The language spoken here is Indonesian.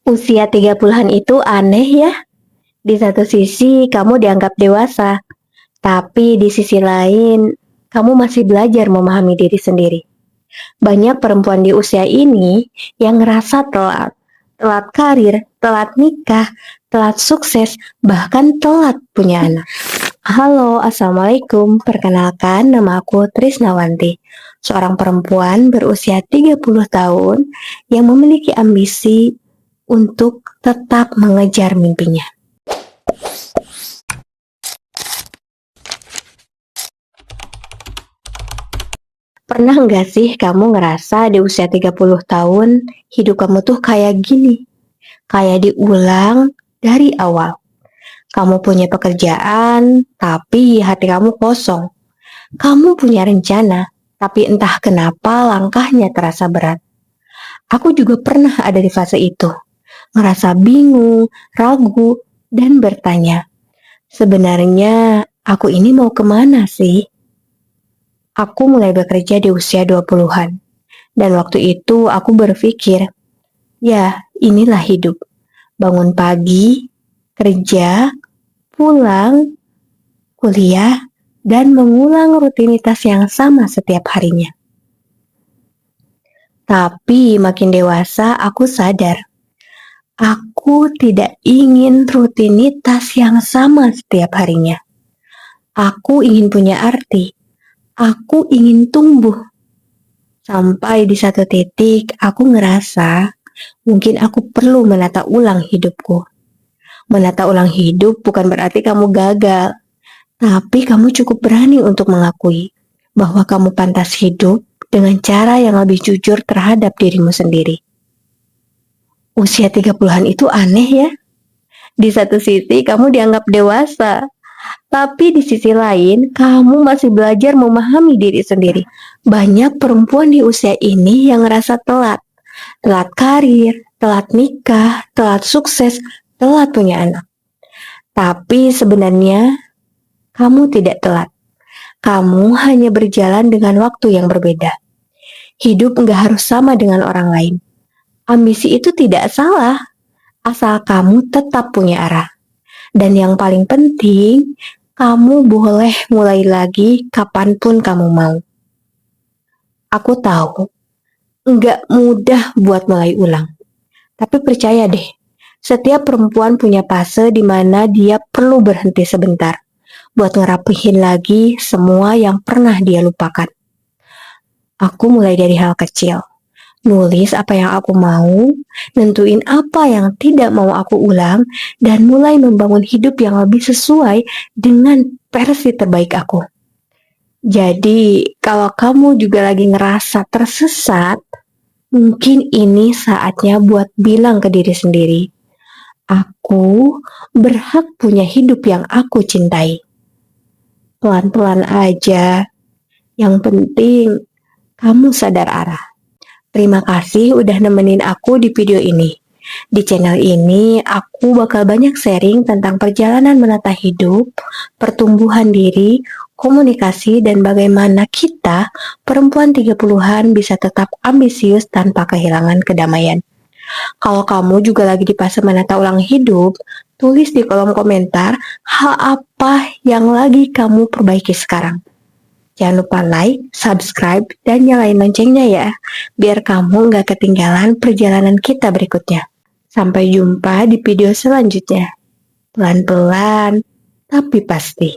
Usia 30-an itu aneh ya. Di satu sisi kamu dianggap dewasa, tapi di sisi lain kamu masih belajar memahami diri sendiri. Banyak perempuan di usia ini yang ngerasa telat. Telat karir, telat nikah, telat sukses, bahkan telat punya anak. Halo, Assalamualaikum. Perkenalkan, nama aku Trisnawanti. Seorang perempuan berusia 30 tahun yang memiliki ambisi untuk tetap mengejar mimpinya. Pernah nggak sih kamu ngerasa di usia 30 tahun hidup kamu tuh kayak gini? Kayak diulang dari awal. Kamu punya pekerjaan, tapi hati kamu kosong. Kamu punya rencana, tapi entah kenapa langkahnya terasa berat. Aku juga pernah ada di fase itu. Ngerasa bingung, ragu, dan bertanya, sebenarnya aku ini mau kemana sih? Aku mulai bekerja di usia 20-an. Dan waktu itu aku berpikir, ya inilah hidup. Bangun pagi, kerja, pulang, kuliah, dan mengulang rutinitas yang sama setiap harinya. Tapi makin dewasa aku sadar, aku tidak ingin rutinitas yang sama setiap harinya. Aku ingin punya arti, aku ingin tumbuh. Sampai di satu titik aku ngerasa mungkin aku perlu menata ulang hidupku. Menata ulang hidup bukan berarti kamu gagal, tapi kamu cukup berani untuk mengakui bahwa kamu pantas hidup dengan cara yang lebih jujur terhadap dirimu sendiri. Usia 30-an itu aneh ya. Di satu sisi kamu dianggap dewasa, tapi di sisi lain kamu masih belajar memahami diri sendiri. Banyak perempuan di usia ini yang ngerasa telat. Telat karir, telat nikah, telat sukses, telat punya anak. Tapi sebenarnya kamu tidak telat. Kamu hanya berjalan dengan waktu yang berbeda. Hidup nggak harus sama dengan orang lain. Ambisi itu tidak salah, asal kamu tetap punya arah. Dan yang paling penting, kamu boleh mulai lagi kapanpun kamu mau. Aku tahu, nggak mudah buat mulai ulang. Tapi percaya deh, setiap perempuan punya fase di mana dia perlu berhenti sebentar buat ngerapihin lagi semua yang pernah dia lupakan. Aku mulai dari hal kecil, nulis apa yang aku mau, nentuin apa yang tidak mau aku ulang, dan mulai membangun hidup yang lebih sesuai dengan versi terbaik aku. Jadi, kalau kamu juga lagi ngerasa tersesat, mungkin ini saatnya buat bilang ke diri sendiri, aku berhak punya hidup yang aku cintai. Pelan-pelan aja, yang penting kamu sadar arah. Terima kasih udah nemenin aku di video ini. Di channel ini, aku bakal banyak sharing tentang perjalanan menata hidup, pertumbuhan diri, komunikasi, dan bagaimana kita, perempuan 30-an, bisa tetap ambisius tanpa kehilangan kedamaian. Kalau kamu juga lagi di fase menata ulang hidup, tulis di kolom komentar hal apa yang lagi kamu perbaiki sekarang. Jangan lupa like, subscribe, dan nyalain loncengnya ya, biar kamu nggak ketinggalan perjalanan kita berikutnya. Sampai jumpa di video selanjutnya. Pelan-pelan, tapi pasti.